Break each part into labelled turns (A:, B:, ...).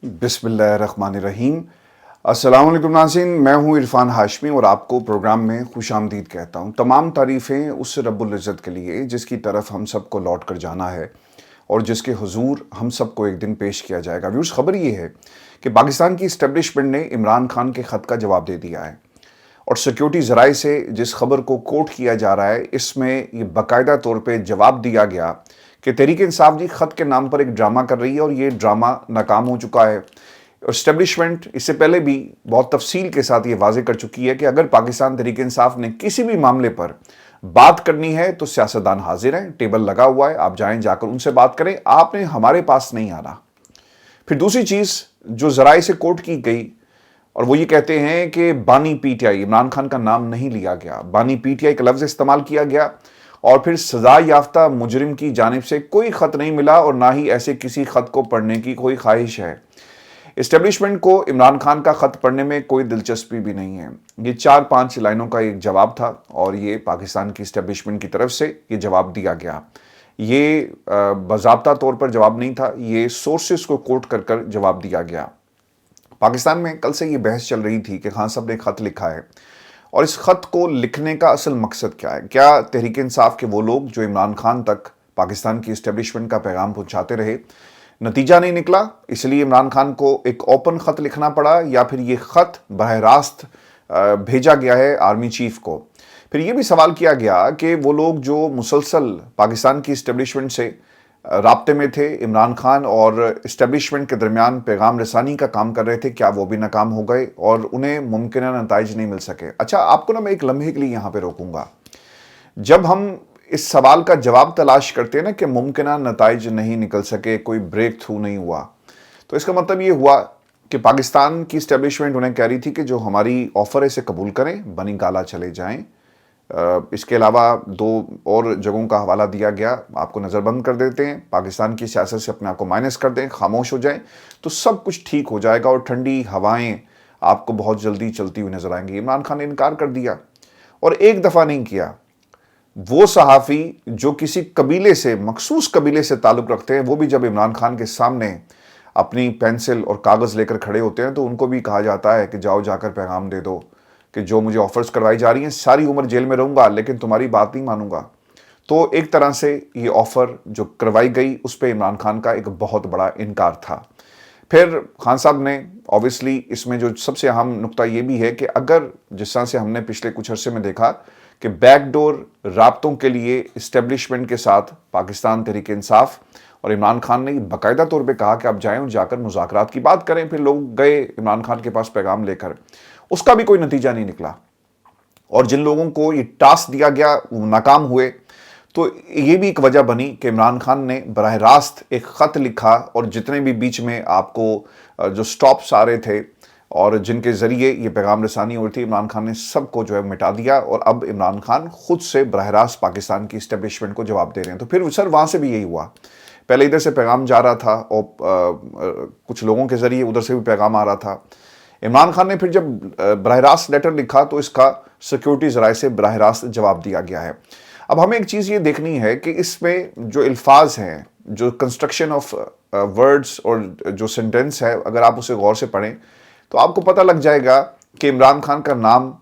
A: बिस्मिल्लाहिर्रहमानिर्रहीम। अस्सलाम वालेकुम नाज़रीन, मैं हूँ इरफान हाशमी और आपको प्रोग्राम में खुश आमदीद कहता हूँ। तमाम तारीफ़ें उस रब्बुल इज़्ज़त के लिए जिसकी तरफ हम सबको लौट कर जाना है और जिसके हुजूर हम सबको एक दिन पेश किया जाएगा। व्यूअर्स, खबर ये है कि पाकिस्तान की इस्टेब्लिशमेंट ने इमरान खान के ख़त का जवाब दे दिया है और सिक्योरिटी ज़राए से जिस खबर को कोट किया जा रहा है, इसमें ये बाकायदा तौर पे जवाब दिया गया कि तहरीक इंसाफ जी ख़त के नाम पर एक ड्रामा कर रही है और ये ड्रामा नाकाम हो चुका है। इस्टेब्लिशमेंट इससे पहले भी बहुत तफसील के साथ ये वाज़े कर चुकी है कि अगर पाकिस्तान तहरीक इंसाफ ने किसी भी मामले पर बात करनी है तो सियासतदान हाजिर हैं, टेबल लगा हुआ है, आप जाएं, जाकर उनसे बात करें, आपने हमारे पास नहीं आना। फिर दूसरी चीज़ जो ज़राए से कोट की गई और वो ये कहते हैं कि बानी पीटीआई, इमरान खान का नाम नहीं लिया गया, बानी पीटीआई का लफ्ज़ इस्तेमाल किया गया और फिर सज़ा याफ्ता मुजरिम की जानिब से कोई ख़त नहीं मिला और ना ही ऐसे किसी ख़त को पढ़ने की कोई ख्वाहिश है। इस्टेब्लिशमेंट को इमरान खान का ख़त पढ़ने में कोई दिलचस्पी भी नहीं है। ये 4-5 लाइनों का एक जवाब था और ये पाकिस्तान की इस्टेब्लिशमेंट की तरफ से ये जवाब दिया गया। ये बाज़ाब्ता तौर पर जवाब नहीं था, ये सोर्सेस को कोट कर कर जवाब दिया गया। पाकिस्तान में कल से ये बहस चल रही थी कि खान साहब ने ख़त लिखा है और इस ख़त को लिखने का असल मकसद क्या है। क्या तहरीक इंसाफ के वो लोग जो इमरान खान तक पाकिस्तान की इस्टेब्लिशमेंट का पैगाम पहुंचाते रहे, नतीजा नहीं निकला, इसलिए इमरान खान को एक ओपन ख़त लिखना पड़ा, या फिर ये ख़त बरह रास्त भेजा गया है आर्मी चीफ को। फिर ये भी सवाल किया गया कि वो लोग जो मुसलसल पाकिस्तान की इस्टेब्लिशमेंट से राब्ते में थे, इमरान खान और इस्टेब्लिशमेंट के दरमियान पैगाम रसानी का काम कर रहे थे, क्या वो भी नाकाम हो गए और उन्हें मुमकिन नताइज नहीं मिल सके। अच्छा, आपको ना मैं एक लम्हे के लिए यहाँ पे रोकूंगा। जब हम इस सवाल का जवाब तलाश करते हैं ना कि मुमकिन नताइज नहीं निकल सके, कोई ब्रेक थ्रू नहीं हुआ, तो इसका मतलब ये हुआ कि पाकिस्तान की इस्टेब्लिशमेंट उन्हें कह रही थी कि जो हमारी ऑफ़र है इसे कबूल करें, बनी गाला चले जाएं। इसके अलावा 2 और जगहों का हवाला दिया गया, आपको नज़रबंद कर देते हैं, पाकिस्तान की सियासत से अपने आप को माइनस कर दें, खामोश हो जाएं, तो सब कुछ ठीक हो जाएगा और ठंडी हवाएं आपको बहुत जल्दी चलती हुई नजर आएंगी। इमरान खान ने इनकार कर दिया और एक दफ़ा नहीं किया। वो सहाफ़ी जो किसी कबीले से, मखसूस कबीले से ताल्लुक़ रखते हैं, वो भी जब इमरान खान के सामने अपनी पेंसिल और कागज़ लेकर खड़े होते हैं तो उनको भी कहा जाता है कि जाओ जाकर पैगाम दे दो कि जो मुझे ऑफर्स करवाई जा रही हैं, सारी उम्र जेल में रहूँगा लेकिन तुम्हारी बात नहीं मानूंगा। तो एक तरह से ये ऑफ़र जो करवाई गई उस पर इमरान खान का एक बहुत बड़ा इनकार था। फिर खान साहब ने ऑब्वियसली, इसमें जो सबसे अहम नुक्ता ये भी है कि अगर जिस तरह से हमने पिछले कुछ अरसे में देखा कि बैकडोर राब्तों के लिए इस्टेब्लिशमेंट के साथ पाकिस्तान तहरीक इंसाफ और इमरान खान ने बाकायदा तौर पे कहा कि आप जाएं और जाकर मुज़ाकरात की बात करें। फिर लोग गए इमरान खान के पास पैगाम लेकर, उसका भी कोई नतीजा नहीं निकला और जिन लोगों को ये टास्क दिया गया वो नाकाम हुए। तो ये भी एक वजह बनी कि इमरान खान ने बराह रास्त एक ख़त लिखा और जितने भी बीच में आपको जो स्टॉप्स आ रहे थे और जिनके ज़रिए ये पैगाम रसानी हो रही थी, इमरान खान ने सबको जो है मिटा दिया और अब इमरान खान खुद से बराह रास्त पाकिस्तान की इस्टेब्लिशमेंट को जवाब दे रहे हैं। तो फिर सर वहाँ से भी यही हुआ, पहले इधर से पैगाम जा रहा था और कुछ लोगों के ज़रिए उधर से भी पैगाम आ रहा था। इमरान खान ने फिर जब बराह रास्त लेटर लिखा तो इसका सिक्योरिटी ज़राए से बराह रास्त जवाब दिया गया है। अब हमें एक चीज़ ये देखनी है कि इसमें जो अल्फाज हैं, जो कंस्ट्रक्शन ऑफ वर्ड्स और जो सेंटेंस है, अगर आप उसे गौर से पढ़ें तो आपको पता लग जाएगा कि इमरान खान का नाम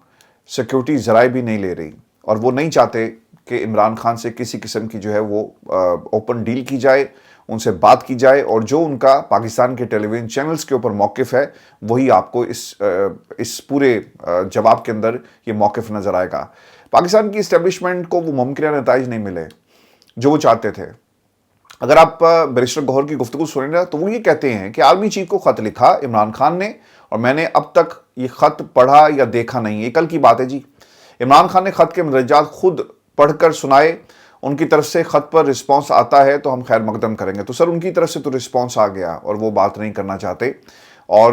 A: सिक्योरिटी ज़राए भी नहीं ले रही और वो नहीं चाहते कि इमरान खान से किसी किस्म की जो है वो ओपन डील की जाए, उनसे बात की जाए और जो उनका पाकिस्तान के टेलीविज़न चैनल्स के ऊपर मौक़िफ़ है वही आपको इस पूरे जवाब के अंदर ये मौक़िफ़ नज़र आएगा। पाकिस्तान की इस्टेब्लिशमेंट को वो मुमकिन नताइज नहीं मिले जो वो चाहते थे। अगर आप बैरिस्टर गौहर की गुफ्तगू सुनें ना तो वो ये कहते हैं कि आर्मी चीफ को ख़त लिखा इमरान खान ने और मैंने अब तक ये ख़त पढ़ा या देखा नहीं, ये कल की बात है जी। इमरान खान ने ख़त के मदरजात खुद पढ़कर सुनाए, उनकी तरफ से ख़त पर रिस्पांस आता है तो हम खैर मकदम करेंगे। तो सर उनकी तरफ से तो रिस्पांस आ गया और वो बात नहीं करना चाहते और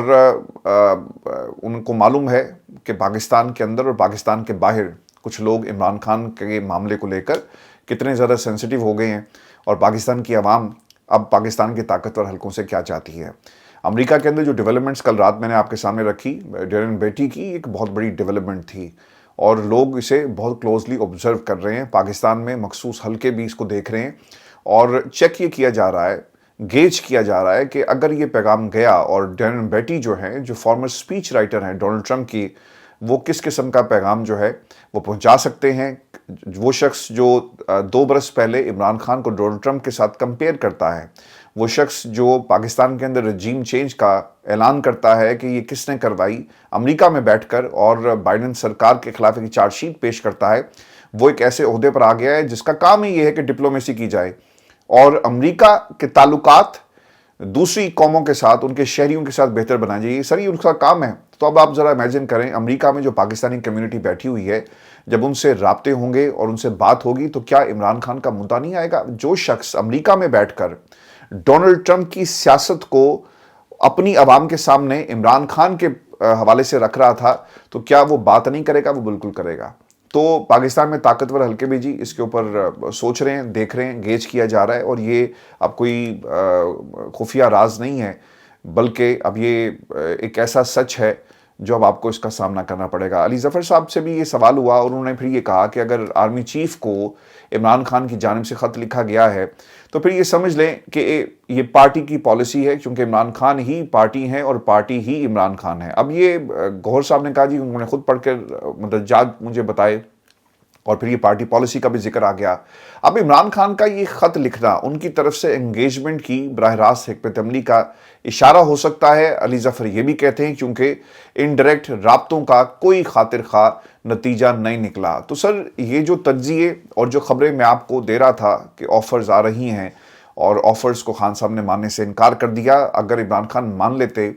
A: उनको मालूम है कि पाकिस्तान के अंदर और पाकिस्तान के बाहर कुछ लोग इमरान खान के मामले को लेकर कितने ज़्यादा सेंसिटिव हो गए हैं और पाकिस्तान की आवाम अब पाकिस्तान के ताकतवर हलकों से क्या चाहती है। अमेरिका के अंदर जो डेवलपमेंट्स कल रात मैंने आपके सामने रखी, डेरेन बेटी की एक बहुत बड़ी डेवलपमेंट थी और लोग इसे बहुत क्लोजली ऑब्जर्व कर रहे हैं। पाकिस्तान में मखसूस हलके भी इसको देख रहे हैं और चेक ये किया जा रहा है गेज किया जा रहा है कि अगर ये पैगाम गया और डैरन बेटी जो हैं, जो फॉर्मर स्पीच राइटर हैं डोनाल्ड ट्रंप की, वो किस किस्म का पैगाम जो है वो पहुंचा सकते हैं। वो शख्स जो 2 बरस पहले इमरान खान को डोनाल्ड ट्रंप के साथ कंपेयर करता है, वो शख्स जो पाकिस्तान के अंदर रजीम चेंज का ऐलान करता है कि ये किसने करवाई, अमेरिका में बैठकर, और बाइडेन सरकार के खिलाफ एक चार्जशीट पेश करता है, वो एक ऐसे ओहदे पर आ गया है जिसका काम ही ये है कि डिप्लोमेसी की जाए और अमेरिका के ताल्लुकात दूसरी कौमों के साथ, उनके शहरियों के साथ बेहतर बनाया जाए। सर ये उनका काम है। तो अब आप ज़रा इमेजिन करें, अमेरिका में जो पाकिस्तानी कम्युनिटी बैठी हुई है, जब उनसे राब्ते होंगे और उनसे बात होगी तो क्या इमरान खान का मुद्दा नहीं आएगा? जो शख्स अमेरिका में बैठकर डोनाल्ड ट्रंप की सियासत को अपनी आवाम के सामने इमरान खान के हवाले से रख रहा था, तो क्या वो बात नहीं करेगा? वो बिल्कुल करेगा। तो पाकिस्तान में ताकतवर हल्के भी जी इसके ऊपर सोच रहे हैं, देख रहे हैं, गेज किया जा रहा है, और ये अब कोई खुफिया राज नहीं है, बल्कि अब ये एक ऐसा सच है जो अब आपको इसका सामना करना पड़ेगा। अली ज़फ़र साहब से भी ये सवाल हुआ और उन्होंने फिर ये कहा कि अगर आर्मी चीफ को इमरान खान की जानिब से ख़त लिखा गया है तो फिर ये समझ लें कि ये पार्टी की पॉलिसी है, क्योंकि इमरान खान ही पार्टी है और पार्टी ही इमरान खान है। अब ये गौहर साहब ने कहा जी, उन्होंने खुद पढ़ कर मतलब जाज मुझे बताए, और फिर ये पार्टी पॉलिसी का भी जिक्र आ गया। अब इमरान खान का ये ख़त लिखना उनकी तरफ से एंगेजमेंट की बराह रास्त हिकमत अमली का इशारा हो सकता है। अली ज़फ़र ये भी कहते हैं क्योंकि इनडायरेक्ट राब्तों का कोई खातिर खा नतीजा नहीं निकला। तो सर ये जो तज्ज़िये और जो ख़बरें मैं आपको दे रहा था कि ऑफ़र्स आ रही हैं, और ऑफ़र्स को खान साहब ने मानने से इनकार कर दिया, अगर इमरान खान मान लेते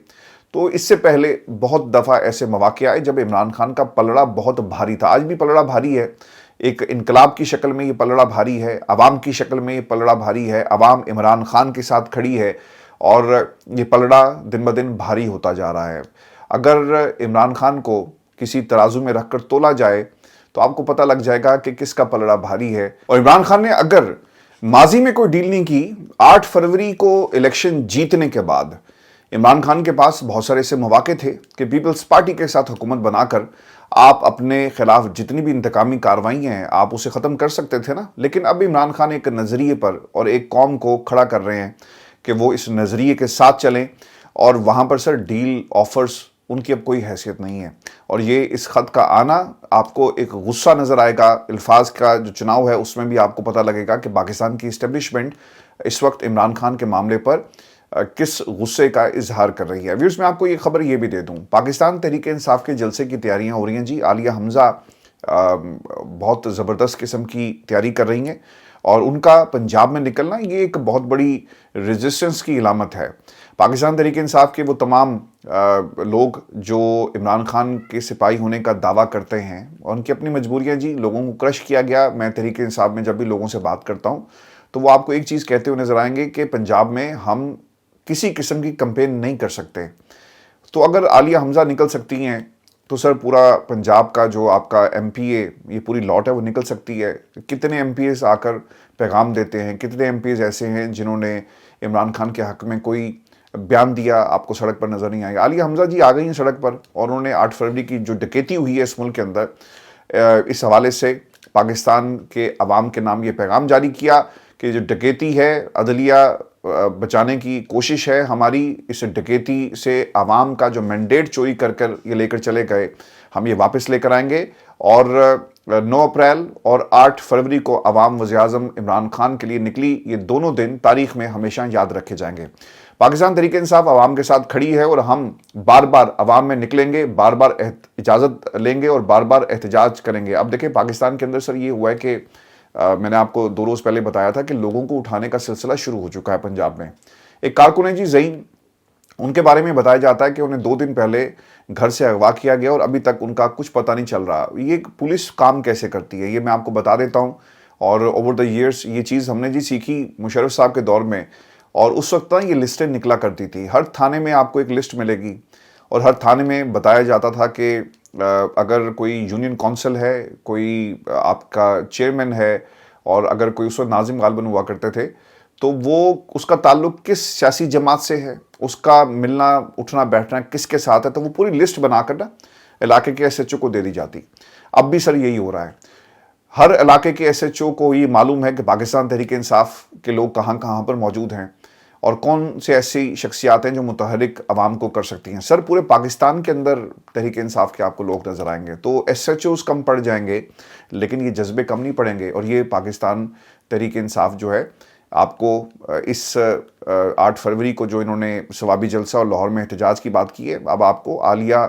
A: तो इससे पहले बहुत दफ़ा ऐसे मौक़े आए जब इमरान खान का पलड़ा बहुत भारी था। आज भी पलड़ा भारी है, एक इनकलाब की शक्ल में ये पलड़ा भारी है, अवाम की शक्ल में ये पलड़ा भारी है, अवाम इमरान खान के साथ खड़ी है और ये पलड़ा दिन ब दिन भारी होता जा रहा है। अगर इमरान खान को किसी तराजू में रख कर तोला जाए तो आपको पता लग जाएगा कि किसका पलड़ा भारी है। और इमरान खान ने अगर माजी में कोई डील नहीं की, 8 फरवरी को इलेक्शन जीतने के बाद इमरान खान के पास बहुत सारे ऐसे मौके थे कि पीपल्स पार्टी के साथ हुकूमत बनाकर आप अपने खिलाफ जितनी भी इंतकामी कार्रवाई हैं आप उसे ख़त्म कर सकते थे ना। लेकिन अब इमरान खान एक नज़रिए पर और एक कौम को खड़ा कर रहे हैं कि वो इस नज़रिए के साथ चलें, और वहाँ पर सर डील ऑफ़र्स उनकी अब कोई हैसियत नहीं है। और ये इस ख़त का आना आपको एक गुस्सा नज़र आएगा। अल्फाज का जो चुनाव है उसमें भी आपको पता लगेगा कि पाकिस्तान की इस्टेब्लिशमेंट इस वक्त इमरान खान के मामले पर किस गुस्से का इजहार कर रही है। व्यूअर्स मैं आपको ये खबर ये भी दे दूं, पाकिस्तान तहरीक इंसाफ के जलसे की तैयारियां हो रही हैं जी। आलिया हमज़ा बहुत ज़बरदस्त किस्म की तैयारी कर रही हैं, और उनका पंजाब में निकलना ये एक बहुत बड़ी रेजिस्टेंस की इलामत है। पाकिस्तान तहरीक इंसाफ के वो तमाम लोग जो इमरान खान के सिपाही होने का दावा करते हैं, और उनकी अपनी मजबूरियाँ जी, लोगों को क्रश किया गया। मैं तहरीक इंसाफ में जब भी लोगों से बात करता हूँ तो वो आपको एक चीज़ कहते हुए नज़र आएंगे कि पंजाब में हम किसी किस्म की कंपेन नहीं कर सकते। तो अगर आलिया हमज़ा निकल सकती हैं तो सर पूरा पंजाब का जो आपका MPA ये पूरी लॉट है वो निकल सकती है। कितने MPAs आकर पैगाम देते हैं, कितने MPAs ऐसे हैं जिन्होंने इमरान खान के हक़ में कोई बयान दिया, आपको सड़क पर नज़र नहीं आएगा। आलिया हमज़ा जी आ गई हैं सड़क पर, और उन्होंने 8 फरवरी की जो डकैती हुई है इस मुल्क के अंदर, इस हवाले से पाकिस्तान के अवाम के नाम ये पैगाम जारी किया कि जो डकैती है अदलिया बचाने की कोशिश है हमारी, इस डकैती से आवाम का जो मैंडेट चोरी कर कर ये लेकर चले गए हम ये वापस लेकर आएंगे। और 9 अप्रैल और 8 फरवरी को अवाम वज़ीर-ए-आज़म इमरान खान के लिए निकली, ये दोनों दिन तारीख़ में हमेशा याद रखे जाएंगे। पाकिस्तान तहरीक इंसाफ आवाम के साथ खड़ी है, और हम बार बार अवाम में निकलेंगे, बार बार इजाज़त लेंगे और बार बार एहतजाज करेंगे। अब देखिए पाकिस्तान के अंदर सर ये हुआ है कि मैंने आपको 2 रोज़ पहले बताया था कि लोगों को उठाने का सिलसिला शुरू हो चुका है पंजाब में। एक कारकुन है जी ज़ईन, उनके बारे में बताया जाता है कि उन्हें 2 दिन पहले घर से अगवा किया गया और अभी तक उनका कुछ पता नहीं चल रहा। ये पुलिस काम कैसे करती है ये मैं आपको बता देता हूँ। और ओवर द ईयर्स ये चीज़ हमने जी सीखी मुशर्रफ साहब के दौर में, और उस वक्त ना ये लिस्टें निकला करती थी। हर थाने में आपको एक लिस्ट मिलेगी, और हर थाने में बताया जाता था कि अगर कोई यूनियन काउंसिल है, कोई आपका चेयरमैन है, और अगर कोई उस वक्त नाजिम गालिबन हुआ करते थे, तो वो उसका ताल्लुक़ किस सियासी जमात से है, उसका मिलना उठना बैठना किसके साथ है, तो वो पूरी लिस्ट बनाकर ना इलाके के SHO को दे दी जाती। अब भी सर यही हो रहा है। हर इलाके के SHO को ये मालूम है कि पाकिस्तान तहरीक इंसाफ के लोग कहाँ कहाँ पर मौजूद हैं, اور کون سے ایسی شخصیات ہیں جو متحرک عوام کو کر سکتی ہیں؟ سر پورے پاکستان کے اندر تحریک انصاف کے آپ کو لوگ نظر آئیں گے، تو ایس ایچ اوز کم پڑ جائیں گے لیکن یہ جذبے کم نہیں پڑیں گے، اور یہ پاکستان تحریک انصاف جو ہے آپ کو اس 8 فروری کو جو انہوں نے ثوابی جلسہ اور لاہور میں احتجاج کی بات کی ہے، اب آپ کو عالیہ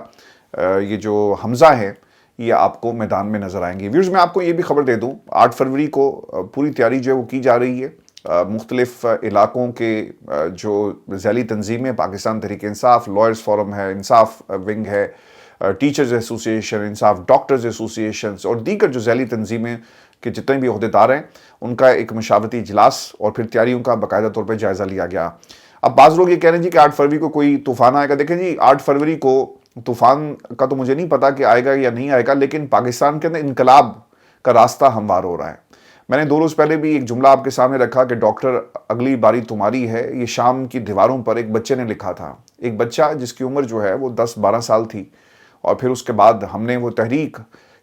A: یہ جو حمزہ ہیں یہ آپ کو میدان میں نظر آئیں گی۔ ویورز میں آپ کو یہ بھی خبر دے دوں، 8 فروری کو پوری تیاری جو ہے وہ کی جا رہی ہے، مختلف علاقوں کے جو ذیلی تنظیمیں، پاکستان تحریک انصاف، لائرز فورم ہے، انصاف ونگ ہے، ٹیچرز ایسوسی ایشن، انصاف ڈاکٹرز ایسوسی ایشنز اور دیگر جو ذیلی تنظیمیں کے جتنے بھی عہدیدار ہیں ان کا ایک مشاورتی اجلاس اور پھر تیاریوں کا باقاعدہ طور پہ جائزہ لیا گیا۔ اب بعض لوگ یہ کہہ رہے ہیں جی کہ 8 فروری کو کوئی طوفان آئے گا۔ دیکھیں جی 8 فروری کو طوفان کا تو مجھے نہیں پتا کہ آئے گا یا نہیں آئے گا، لیکن پاکستان کے اندر انقلاب کا راستہ ہموار ہو رہا ہے۔ میں نے 2 روز پہلے بھی ایک جملہ آپ کے سامنے رکھا کہ ڈاکٹر اگلی باری تمہاری ہے، یہ شام کی دیواروں پر ایک بچے نے لکھا تھا، ایک بچہ جس کی عمر جو ہے وہ 10-12 سال تھی، اور پھر اس کے بعد ہم نے وہ تحریک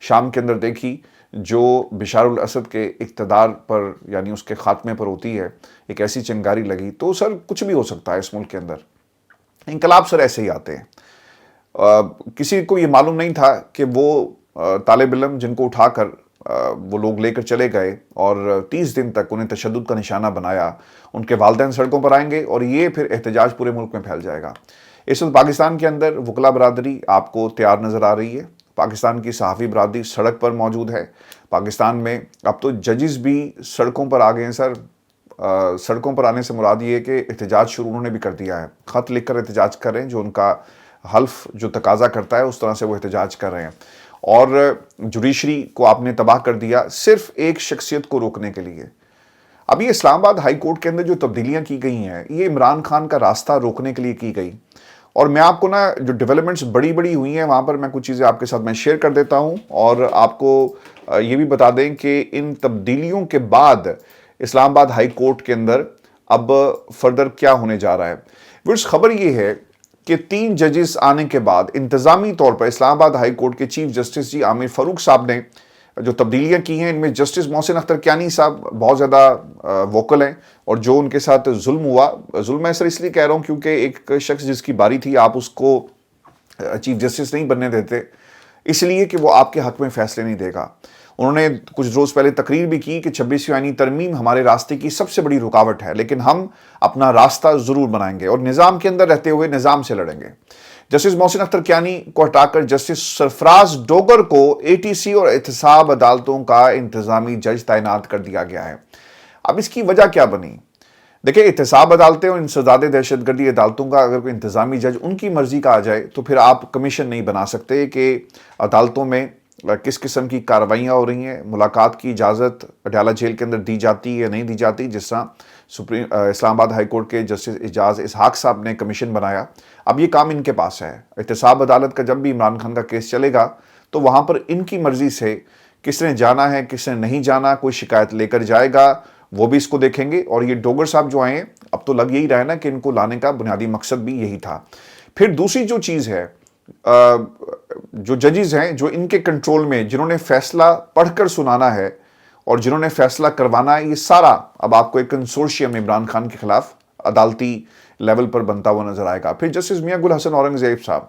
A: شام کے اندر دیکھی جو بشار الاسد کے اقتدار پر یعنی اس کے خاتمے پر ہوتی ہے، ایک ایسی چنگاری لگی۔ تو سر کچھ بھی ہو سکتا ہے اس ملک کے اندر، انقلاب سر ایسے ہی آتے ہیں۔ کسی کو یہ معلوم نہیں تھا کہ وہ طالب علم جن کو اٹھا کر وہ لوگ لے کر چلے گئے اور 30 دن تک انہیں تشدد کا نشانہ بنایا، ان کے والدین سڑکوں پر آئیں گے اور یہ پھر احتجاج پورے ملک میں پھیل جائے گا۔ اس وقت پاکستان کے اندر وکلا برادری آپ کو تیار نظر آ رہی ہے، پاکستان کی صحافی برادری سڑک پر موجود ہے، پاکستان میں اب تو ججز بھی سڑکوں پر آ گئے ہیں سر۔ سڑکوں پر آنے سے مراد یہ ہے کہ احتجاج شروع انہوں نے بھی کر دیا ہے، خط لکھ کر احتجاج کر رہے ہیں، جو ان کا حلف جو تقاضا کرتا ہے اس طرح سے وہ احتجاج کر رہے ہیں۔ اور جوڈیشری کو آپ نے تباہ کر دیا صرف ایک شخصیت کو روکنے کے لیے۔ اب یہ اسلام آباد ہائی کورٹ کے اندر جو تبدیلیاں کی گئی ہیں یہ عمران خان کا راستہ روکنے کے لیے کی گئی، اور میں آپ کو نا جو ڈیولپمنٹس بڑی ہوئی ہیں وہاں پر میں کچھ چیزیں آپ کے ساتھ میں شیئر کر دیتا ہوں، اور آپ کو یہ بھی بتا دیں کہ ان تبدیلیوں کے بعد اسلام آباد ہائی کورٹ کے اندر اب فردر کیا ہونے جا رہا ہے۔ ورس خبر یہ ہے کہ 3 ججز آنے کے بعد انتظامی طور پر اسلام آباد ہائی کورٹ کے چیف جسٹس جی عامر فاروق صاحب نے جو تبدیلیاں کی ہیں، ان میں جسٹس محسن اختر کیانی صاحب بہت زیادہ ووکل ہیں، اور جو ان کے ساتھ ظلم ہوا، ظلم میں سر اس لیے کہہ رہا ہوں کیونکہ ایک شخص جس کی باری تھی آپ اس کو چیف جسٹس نہیں بننے دیتے، اس لیے کہ وہ آپ کے حق میں فیصلے نہیں دے گا۔ انہوں نے کچھ روز پہلے تقریر بھی کی کہ 26ویں آئینی ترمیم ہمارے راستے کی سب سے بڑی رکاوٹ ہے، لیکن ہم اپنا راستہ ضرور بنائیں گے اور نظام کے اندر رہتے ہوئے نظام سے لڑیں گے۔ جسٹس محسن اختر کیانی کو ہٹا کر جسٹس سرفراز ڈوگر کو اے ٹی سی اور احتساب عدالتوں کا انتظامی جج تعینات کر دیا گیا ہے۔ اب اس کی وجہ کیا بنی؟ دیکھیں احتساب عدالتیں اور انسداد دہشت گردی عدالتوں کا اگر کوئی انتظامی جج ان کی مرضی کا آ جائے تو پھر آپ کمیشن نہیں بنا سکتے کہ عدالتوں میں کس قسم کی کارروائیاں ہو رہی ہیں، ملاقات کی اجازت اڈیالہ جیل کے اندر دی جاتی ہے یا نہیں دی جاتی، جس طرح اسلام آباد ہائی کورٹ کے جسٹس اعجاز اسحاق صاحب نے کمیشن بنایا۔ اب یہ کام ان کے پاس ہے۔ احتساب عدالت کا جب بھی عمران خان کا کیس چلے گا تو وہاں پر ان کی مرضی سے کس نے جانا ہے کس نے نہیں جانا، کوئی شکایت لے کر جائے گا وہ بھی اس کو دیکھیں گے، اور یہ ڈوگر صاحب جو آئے ہیں اب تو لگ یہی رہا ہے نا کہ ان کو لانے کا بنیادی مقصد بھی یہی تھا۔ پھر دوسری جو چیز ہے، جو ججز ہیں جو ان کے کنٹرول میں، جنہوں نے فیصلہ پڑھ کر سنانا ہے اور جنہوں نے فیصلہ کروانا ہے، یہ سارا اب آپ کو ایک کنسورشیم عمران خان کے خلاف عدالتی لیول پر بنتا ہوا نظر آئے گا۔ پھر جسٹس میاں گل حسن اورنگزیب صاحب،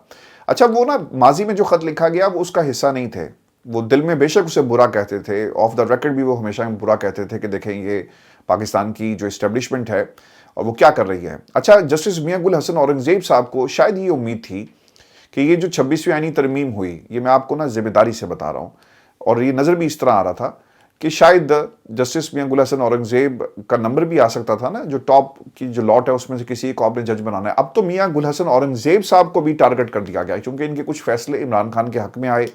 A: اچھا وہ نا ماضی میں جو خط لکھا گیا وہ اس کا حصہ نہیں تھے، وہ دل میں بے شک اسے برا کہتے تھے، آف دا ریکارڈ بھی وہ ہمیشہ برا کہتے تھے کہ دیکھیں یہ پاکستان کی جو اسٹیبلشمنٹ ہے اور وہ کیا کر رہی ہے۔ اچھا جسٹس میاں گل حسن اورنگزیب صاحب کو شاید یہ امید تھی کہ یہ جو 26ویں آئینی ترمیم ہوئی، یہ میں آپ کو نا ذمہ داری سے بتا رہا ہوں، اور یہ نظر بھی اس طرح آ رہا تھا کہ شاید جسٹس میاں گل حسن اورنگزیب کا نمبر بھی آ سکتا تھا نا، جو ٹاپ کی جو لاٹ ہے اس میں سے کسی ایک کو آپ نے جج بنانا ہے۔ اب تو میاں گل حسن اورنگزیب صاحب کو بھی ٹارگٹ کر دیا گیا کیونکہ ان کے کچھ فیصلے عمران خان کے حق میں آئے۔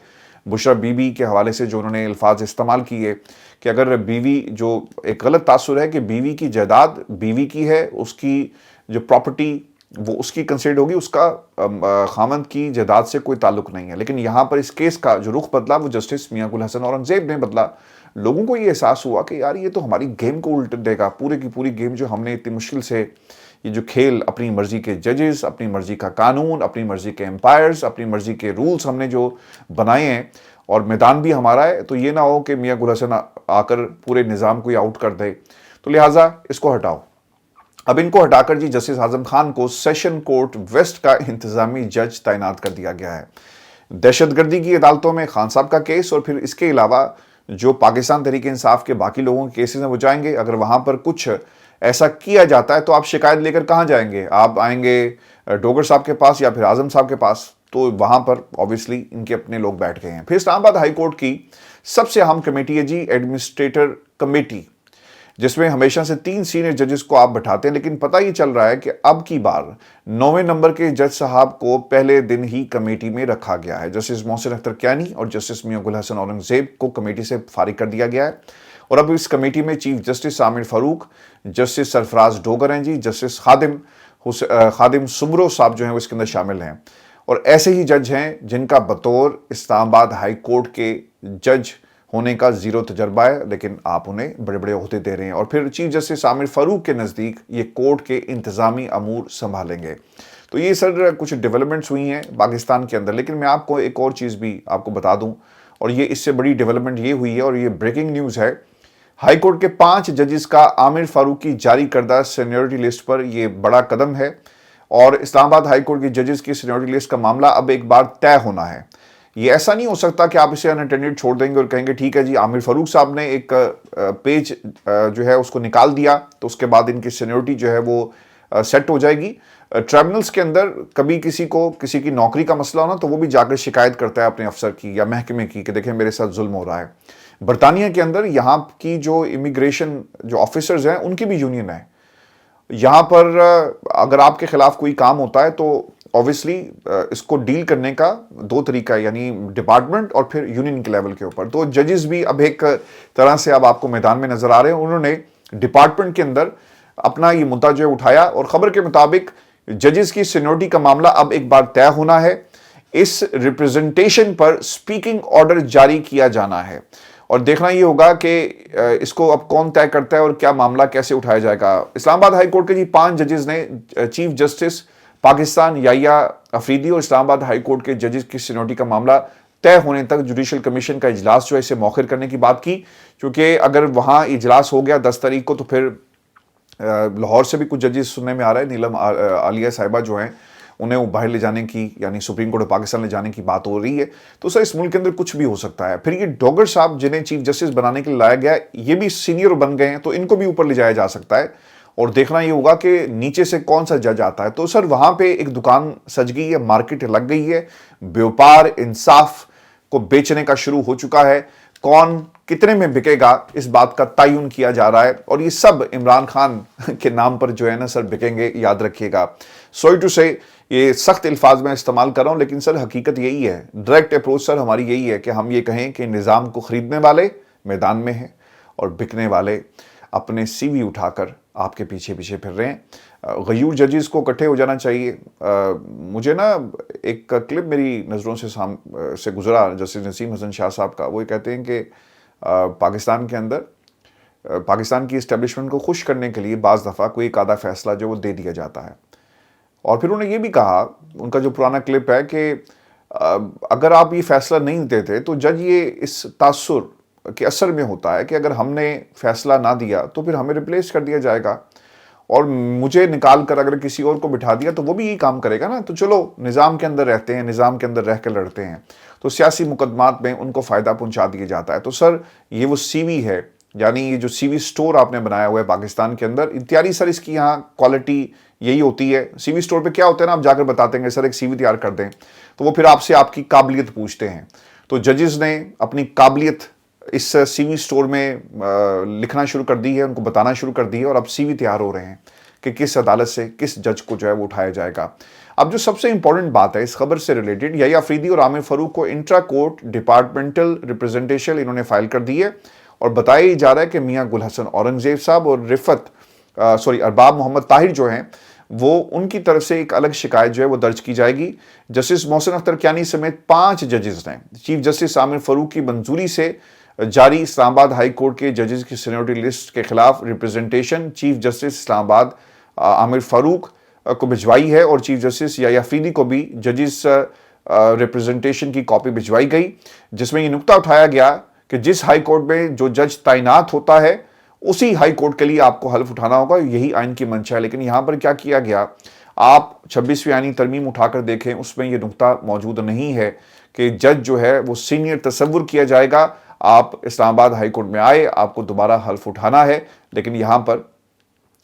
A: بشرا بی بی کے حوالے سے جو انہوں نے الفاظ استعمال کیے کہ اگر بیوی، جو ایک غلط تاثر ہے کہ بیوی کی جائیداد بیوی کی ہے، اس کی جو پراپرٹی وہ اس کی کنسیڈر ہوگی، اس کا خاوند کی جائیداد سے کوئی تعلق نہیں ہے، لیکن یہاں پر اس کیس کا جو رخ بدلا وہ جسٹس میاں گل حسن اورنگزیب نے بدلا۔ لوگوں کو یہ احساس ہوا کہ یار یہ تو ہماری گیم کو الٹ دے گا، پورے کی پوری گیم جو ہم نے اتنی مشکل سے یہ جو کھیل، اپنی مرضی کے ججز، اپنی مرضی کا قانون، اپنی مرضی کے امپائرز، اپنی مرضی کے رولز ہم نے جو بنائے ہیں اور میدان بھی ہمارا ہے، تو یہ نہ ہو کہ میاں گل حسن آ کر پورے نظام کو ہی آؤٹ کر دے، تو لہٰذا اس کو ہٹاؤ۔ अब इनको हटाकर जी जस्टिस आजम खान को सेशन कोर्ट वेस्ट का इंतजामी जज तैनात कर दिया गया है। दहशतगर्दी की अदालतों में खान साहब का केस और फिर इसके अलावा जो पाकिस्तान तहरीक इंसाफ के बाकी लोगों के केसेस हैं वो जाएंगे। अगर वहां पर कुछ ऐसा किया जाता है तो आप शिकायत लेकर कहाँ जाएंगे? आप आएंगे डोगर साहब के पास या फिर आजम साहब के पास, तो वहां पर ऑब्वियसली इनके अपने लोग बैठ गए हैं। फिर इस्लामाबाद हाई कोर्ट की सबसे अहम कमेटी है जी एडमिनिस्ट्रेटर कमेटी, जिसमें हमेशा से 3 सीनियर जजेस को आप बैठाते हैं, लेकिन पता ये चल रहा है कि अब की बार 9वें नंबर के जज साहब को पहले दिन ही कमेटी में रखा गया है। जस्टिस मोहसिन अख्तर कियानी और जस्टिस मियां गुल हसन औरंगजेब को कमेटी से फारिग कर दिया गया है और अब इस कमेटी में chief justice Aamir Farooq, justice Sarfaraz Dogar हैं जी, जस्टिस खादिम सुमरो साहब जो हैं वो इसके अंदर शामिल हैं। और ऐसे ही जज हैं जिनका बतौर इस्लामाबाद हाई कोर्ट के जज होने का जीरो तजर्बा है, लेकिन आप उन्हें बड़े बड़े ओहदे दे रहे हैं। और फिर चीफ जस्टिस आमिर फारूक के नज़दीक ये कोर्ट के इंतज़ामी अमूर संभालेंगे। तो ये सर कुछ डेवलपमेंट्स हुई हैं पाकिस्तान के अंदर, लेकिन मैं आपको एक और चीज़ भी आपको बता दूं, और ये इससे बड़ी डेवलपमेंट ये हुई है और ये ब्रेकिंग न्यूज़ है। हाई कोर्ट के 5 जजेस का आमिर फारूक की जारी करदा सीनियरिटी लिस्ट पर ये बड़ा कदम है और इस्लामाबाद हाई कोर्ट की जजेस की सीनियरिटी लिस्ट का मामला अब एक बार तय होना है। ये ऐसा नहीं हो सकता कि आप इसे अनअटेंडेड छोड़ देंगे और कहेंगे ठीक है जी, आमिर फारूक साहब ने एक पेज जो है उसको निकाल दिया तो उसके बाद इनकी सीनियरिटी जो है वो सेट हो जाएगी। ट्राइब्यूनल्स के अंदर कभी किसी की नौकरी का मसला हो ना, तो वो भी जाकर शिकायत करता है अपने अफसर की या महकमे की कि देखें मेरे साथ जुल्म हो रहा है। बरतानिया के अंदर यहाँ की जो इमिग्रेशन जो ऑफिसर्स हैं उनकी भी यूनियन है। यहाँ पर अगर आपके खिलाफ कोई काम होता है तो ऑब्वियसली इसको डील करने का 2 तरीका है, यानी डिपार्टमेंट और फिर यूनियन के लेवल के ऊपर। तो जजेस भी अब एक तरह से अब आपको मैदान में नजर आ रहे हैं। उन्होंने डिपार्टमेंट के अंदर अपना ये मुद्दा जो है उठाया और खबर के मुताबिक जजेस की सीनियरिटी का मामला अब एक बार तय होना है। इस रिप्रेजेंटेशन पर स्पीकिंग ऑर्डर जारी किया जाना है और देखना ये होगा कि इसको अब कौन तय करता है और क्या मामला कैसे उठाया जाएगा। इस्लामाबाद हाई कोर्ट के जी 5 जजेस ने चीफ जस्टिस पाकिस्तान याया अफरीदी और इस्लामाबाद हाई कोर्ट के जजेस की सीनियरिटी का मामला तय होने तक जुडिशल कमीशन का इजलास जो है इसे मौखिर करने की बात की, क्योंकि अगर वहाँ इजलास हो गया 10 तारीख को तो फिर लाहौर से भी कुछ जजेस सुनने में आ रहा है, नीलम आलिया साहिबा जो हैं उन्हें बाहर ले जाने की यानी सुप्रीम कोर्ट ऑफ पाकिस्तान ले जाने की बात हो रही है। तो सर इस मुल्क के अंदर कुछ भी हो सकता है। फिर ये डोगर साहब जिन्हें चीफ जस्टिस बनाने के लिए लाया गया ये भी सीनियर बन गए हैं, तो इनको भी ऊपर ले जाया जा सकता है और देखना ये होगा कि नीचे से कौन सा जज आता है। तो सर वहां पे एक दुकान सज गई है, मार्केट लग गई है, व्यापार इंसाफ को बेचने का शुरू हो चुका है। कौन कितने में बिकेगा इस बात का तयन किया जा रहा है और ये सब इमरान खान के नाम पर जो है ना सर बिकेंगे, याद रखिएगा। सॉरी टू से ये सख्त अल्फाज में इस्तेमाल कर रहा हूं, लेकिन सर हकीकत यही है। डायरेक्ट अप्रोच सर हमारी यही है कि हम ये कहें कि निज़ाम को खरीदने वाले मैदान में हैं और बिकने वाले अपने सीवी उठाकर आपके पीछे पीछे फिर रहे हैं। गयूर जजेस को इकट्ठे हो जाना चाहिए। मुझे ना एक क्लिप मेरी नज़रों से गुजरा जस्टिस नसीम हसन शाह साहब का। वो कहते हैं कि पाकिस्तान के अंदर पाकिस्तान की इस्टेब्लिशमेंट को खुश करने के लिए बाज़ दफ़ा कोई एक आधा फैसला जो वो दे दिया जाता है। और फिर उन्होंने ये भी कहा, उनका जो पुराना क्लिप है, कि अगर आप ये फैसला नहीं देते तो जज ये इस तासुर के असर में होता है कि अगर हमने फैसला ना दिया तो फिर हमें रिप्लेस कर दिया जाएगा और मुझे निकाल कर अगर किसी और को बिठा दिया तो वो भी यही काम करेगा ना। तो चलो निज़ाम के अंदर रहते हैं, निज़ाम के अंदर रह कर लड़ते हैं, तो सियासी मुकदमात में उनको फ़ायदा पहुंचा दिया जाता है। तो सर ये वो सीवी है, यानी ये जो सीवी स्टोर आपने बनाया हुआ है पाकिस्तान के अंदर, तैयारी सर इसकी यहाँ क्वालिटी यही होती है। सीवी स्टोर पे क्या होता है ना, आप जाकर बताते हैं सर एक सीवी तैयार कर दें, तो वो फिर आपसे आपकी काबिलियत पूछते हैं। तो जजेस ने अपनी काबिलियत इस सीवी स्टोर में लिखना शुरू कर दी है, उनको बताना शुरू कर दी है और अब सीवी तैयार हो रहे हैं कि किस अदालत से किस जज को जो है वो उठाया जाएगा। अब जो सबसे इंपॉर्टेंट बात है इस खबर से रिलेटेड, याया अफरीदी और आमिर फारूक को इंट्रा कोर्ट डिपार्टमेंटल रिप्रेजेंटेशन इन्होंने फाइल कर दी है और बताया जा रहा है कि मियां गुल हसन औरंगजेब साहब और अरबाब मोहम्मद ताहिर जो हैं वो उनकी तरफ से एक अलग शिकायत जो है वो दर्ज की जाएगी। जस्टिस मोहसिन अख्तर कियानी समेत 5 जजेस ने चीफ जस्टिस आमिर फारूक की मंजूरी से जारी इस्लामाबाद हाई कोर्ट के जजेस की सीनियरिटी लिस्ट के खिलाफ representation chief justice Islamabad Aamir Farooq को भिजवाई है और चीफ जस्टिस याया अफरीदी को भी जजेस रिप्रेजेंटेशन की कॉपी भिजवाई गई, जिसमें ये नुक्ता उठाया गया कि जिस हाई कोर्ट में जो जज तैनात होता है उसी हाई कोर्ट के लिए आपको हल्फ उठाना होगा, यही आइन की मंशा है। लेकिन यहाँ पर क्या किया गया, आप 26वीं आईनी तरमीम उठाकर देखें, उसमें ये नुक्ता मौजूद नहीं है कि जज जो है वो सीनियर तसव्वुर किया जाएगा। आप इस्लामाबाद हाई कोर्ट में आए, आपको दोबारा हल्फ उठाना है, लेकिन यहाँ पर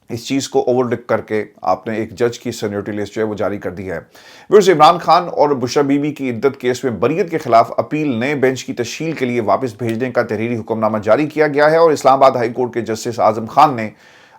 A: इस चीज़ को ओवरलुक करके आपने एक जज की सीनियरिटी लिस्ट जो है वो जारी कर दी है। व्यूअर्स, इमरान खान और बुशरा बीबी की इद्दत केस में बरीयत के खिलाफ अपील नए बेंच की तश्कील के लिए वापस भेजने का तहरीरी हुक्मनामा जारी किया गया है और इस्लामाबाद हाई कोर्ट के जस्टिस आजम खान ने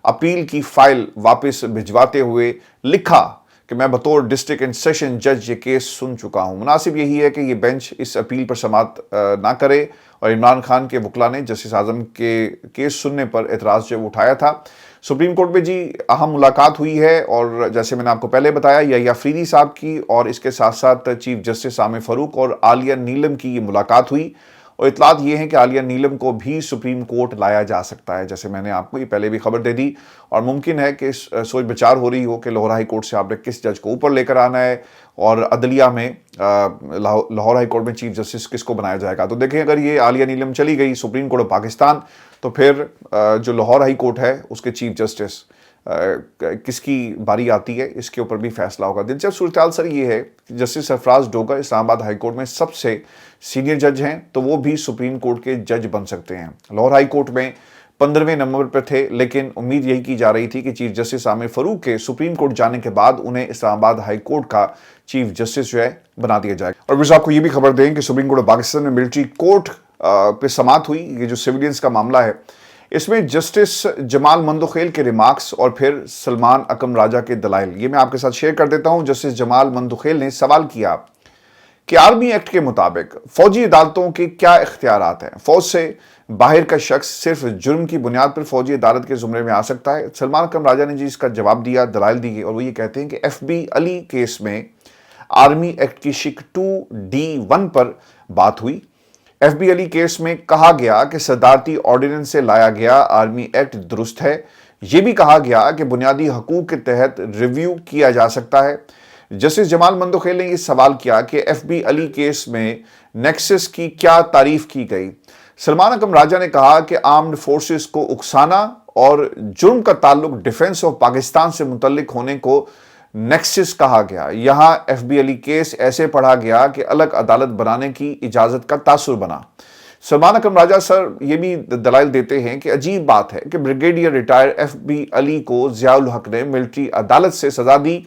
A: अपील की फाइल वापस भिजवाते हुए लिखा कि मैं बतौर डिस्ट्रिक्ट एंड सेशन जज ये केस सुन चुका हूं। मुनासिब यही है कि ये बेंच इस अपील पर समाअत ना करे, और इमरान खान के वकला ने जस्टिस आजम के केस सुनने पर एतराज़ जब उठाया था। सुप्रीम कोर्ट में जी अहम मुलाकात हुई है, और जैसे मैंने आपको पहले बताया यही अफरीदी साहब की और इसके साथ साथ चीफ जस्टिस आमिर फ़ारूक और आलिया नीलम की ये मुलाकात हुई, और इतलात ये है कि आलिया नीलम को भी सुप्रीम कोर्ट लाया जा सकता है, जैसे मैंने आपको ये पहले भी खबर दे दी। और मुमकिन है कि सोच विचार हो रही हो कि लाहौर हाई कोर्ट से आपने किस जज को ऊपर लेकर आना है, और अदलिया में लाहौर हाई कोर्ट में चीफ जस्टिस किसको बनाया जाएगा। तो देखें, अगर ये आलिया नीलम चली गई सुप्रीम कोर्ट ऑफ पाकिस्तान, तो फिर जो लाहौर हाई कोर्ट है उसके चीफ जस्टिस किसकी बारी आती है, इसके ऊपर भी फैसला होगा। दिलचस्प सूरत सर ये है कि justice Sarfaraz Dogar Islamabad high court में सबसे सीनियर जज हैं, तो वो भी सुप्रीम कोर्ट के जज बन सकते हैं। लाहौर हाई कोर्ट में 15वें नंबर पर थे, लेकिन उम्मीद यही की जा रही थी कि चीफ जस्टिस आमिर फ़ारूक के सुप्रीम कोर्ट जाने के बाद उन्हें इस्लामाबाद हाई कोर्ट का चीफ जस्टिस जो है बना दिया जाएगा। और वैसे आपको ये भी खबर दें कि सुप्रीम कोर्ट ऑफ पाकिस्तान में मिलिट्री कोर्ट पे समाअत हुई। ये जो सिविलियंस का मामला है, इसमें जस्टिस जमाल मंदोखेल के रिमार्क्स और फिर सलमान अकम राजा के दलाइल, ये मैं आपके साथ शेयर कर देता हूं। जस्टिस जमाल मंदोखेल ने सवाल किया कि आर्मी एक्ट के मुताबिक फौजी अदालतों के क्या इख्तियारात हैं, फौज से बाहर का शख्स सिर्फ जुर्म की बुनियाद पर फौजी अदालत के जुमरे में आ सकता है। सलमान अकम राजा ने जी इसका जवाब दिया, दलाइल दिए, और वो ये कहते हैं कि FB अली केस में आर्मी एक्ट की शिक 2D1 पर बात हुई। FB अली केस में कहा गया कि सदारती ऑर्डिनेंस से लाया गया आर्मी एक्ट दुरुस्त है। यह भी कहा गया कि बुनियादी हकूक के तहत रिव्यू किया जा सकता है। जस्टिस जमाल मंदोखेल ने यह सवाल किया कि FB अली केस में नेक्सस की क्या तारीफ की गई। सलमान अकम राजा ने कहा कि आर्म्ड फोर्सेस को उकसाना और जुर्म का ताल्लुक डिफेंस ऑफ पाकिस्तान से मुतल्लिक होने को नेक्सस कहा गया। यहां FB अली केस ऐसे पढ़ा गया कि अलग अदालत बनाने की इजाजत का तासुर बना। सलमान अकम राजा सर ये भी दलाइल देते हैं कि अजीब बात है कि ब्रिगेडियर रिटायर FB अली को ज़ियाउल हक ने मिलिट्री अदालत से सजा दी,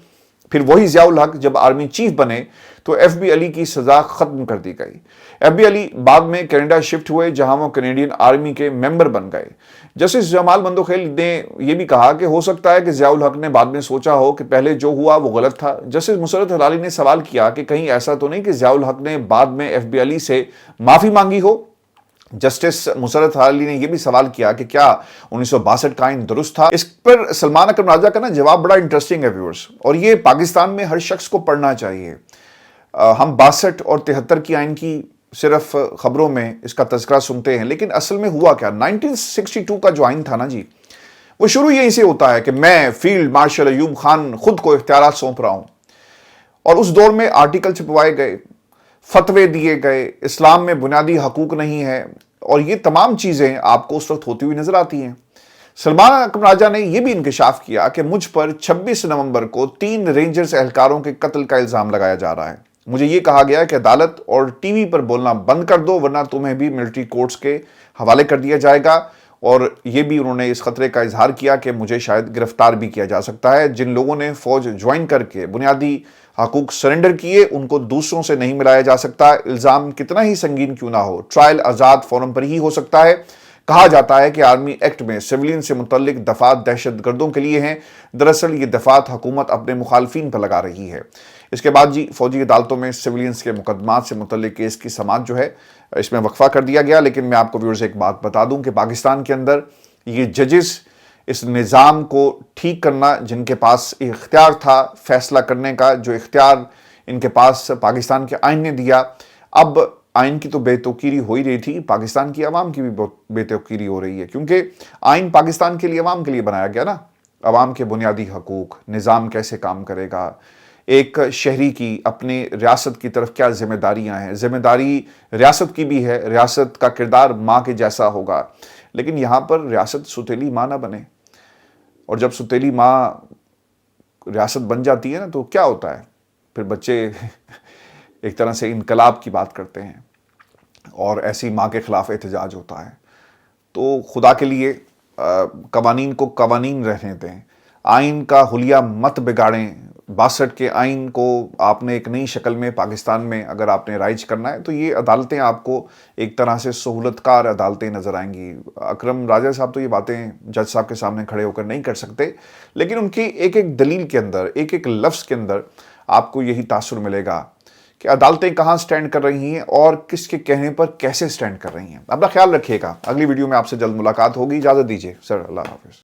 A: फिर वही ज़ियाउल हक जब आर्मी चीफ बने तो FB अली की सजा खत्म कर दी गई। FB अली बाद में कनाडा शिफ्ट हुए, जहां वो कैनेडियन आर्मी के मेंबर बन गए। जस्टिस जमाल मंदोखेल ने यह भी कहा कि हो सकता है कि ज़ियाउल हक ने बाद में सोचा हो कि पहले जो हुआ वो गलत था। जस्टिस मुसर्रत हलाली ने सवाल किया कि कहीं ऐसा तो नहीं कि ज़ियाउल हक ने बाद में FB अली से माफी मांगी हो। जस्टिस मुसर्रत हलाली ने यह भी सवाल किया कि क्या 1962 का आइन दुरुस्त था। इस पर सलमान अकम राजा का ना जवाब बड़ा इंटरेस्टिंग है व्यूअर्स, और ये पाकिस्तान में हर शख्स को पढ़ना चाहिए। हम 62 और 73 की आइन की सिर्फ खबरों में इसका तज़किरा सुनते हैं, लेकिन असल में हुआ क्या। 1962 का जो आइन था ना जी, वो शुरू यहीं से होता है कि मैं फील्ड मार्शल अयूब खान खुद को इख्तियारात सौंप रहा हूं, और उस दौर में आर्टिकल छपवाए गए, फतवे दिए गए, इस्लाम में बुनियादी हकूक नहीं है, और ये तमाम चीज़ें आपको उस वक्त होती हुई नजर आती हैं। सलमान अकम राजा ने यह भी इंकशाफ किया कि मुझ पर 26 नवंबर को 3 रेंजर्स एहलकारों के कत्ल का इल्ज़ाम लगाया जा रहा है। मुझे यह कहा गया कि अदालत और टीवी पर बोलना बंद कर दो, वरना तुम्हें भी मिलिट्री कोर्ट्स के हवाले कर दिया जाएगा। और यह भी उन्होंने इस खतरे का इजहार किया कि मुझे शायद गिरफ्तार भी किया जा सकता है। जिन लोगों ने फौज ज्वाइन करके बुनियादी हकूक सरेंडर किए, उनको दूसरों से नहीं मिलाया जा सकता। इल्ज़ाम कितना ही संगीन क्यों ना हो, ट्रायल आज़ाद फोरम पर ही हो सकता है। कहा जाता है कि आर्मी एक्ट में सिविलियन से मुतल्लिक दफात दहशतगर्दों के लिए हैं। दरअसल ये दफात हुकूमत अपने मुखालफिन पर लगा रही है। इसके बाद जी फौजी अदालतों में सिविलियंस के मुकदमात से मुतल्लिक केस की समाअत जो है इसमें वक्फा कर दिया गया। लेकिन मैं आपको व्यूअर्स एक बात बता दूं कि पाकिस्तान के अंदर ये जजेस इस निज़ाम को ठीक करना, जिनके पास इख्तियार था फैसला करने का, जो इख्तियार इनके पास पाकिस्तान के आइन ने दिया, अब आइन की तो बेतौकीरी हो ही रही थी, पाकिस्तान की आवाम की भी बहुत बेतौकीरी हो रही है, क्योंकि आइन पाकिस्तान के लिए आवाम के लिए बनाया गया ना। आवाम के बुनियादी हकूक, निज़ाम कैसे काम करेगा, एक शहरी की अपनी रियासत की तरफ क्या जिम्मेदारियां हैं, जिम्मेदारी रियासत की भी है, रियासत का किरदार माँ के जैसा होगा, لیکن یہاں پر ریاست ستیلی ماں نہ بنے، اور جب ستیلی ماں ریاست بن جاتی ہے نا تو کیا ہوتا ہے، پھر بچے ایک طرح سے انقلاب کی بات کرتے ہیں اور ایسی ماں کے خلاف احتجاج ہوتا ہے۔ تو خدا کے لیے قوانین کو قوانین رہنے دیں، آئین کا حلیہ مت بگاڑیں۔ 62 کے آئین کو آپ نے ایک نئی شکل میں پاکستان میں اگر آپ نے رائج کرنا ہے تو یہ عدالتیں آپ کو ایک طرح سے سہولت کار عدالتیں نظر آئیں گی۔ اکرم راجہ صاحب تو یہ باتیں جج صاحب کے سامنے کھڑے ہو کر نہیں کر سکتے، لیکن ان کی ایک ایک دلیل کے اندر، ایک ایک لفظ کے اندر آپ کو یہی تاثر ملے گا کہ عدالتیں کہاں سٹینڈ کر رہی ہیں اور کس کے کہنے پر کیسے سٹینڈ کر رہی ہیں۔ اپنا خیال رکھیے گا، اگلی ویڈیو میں آپ سے جلد ملاقات ہوگی، اجازت دیجیے سر، اللہ حافظ۔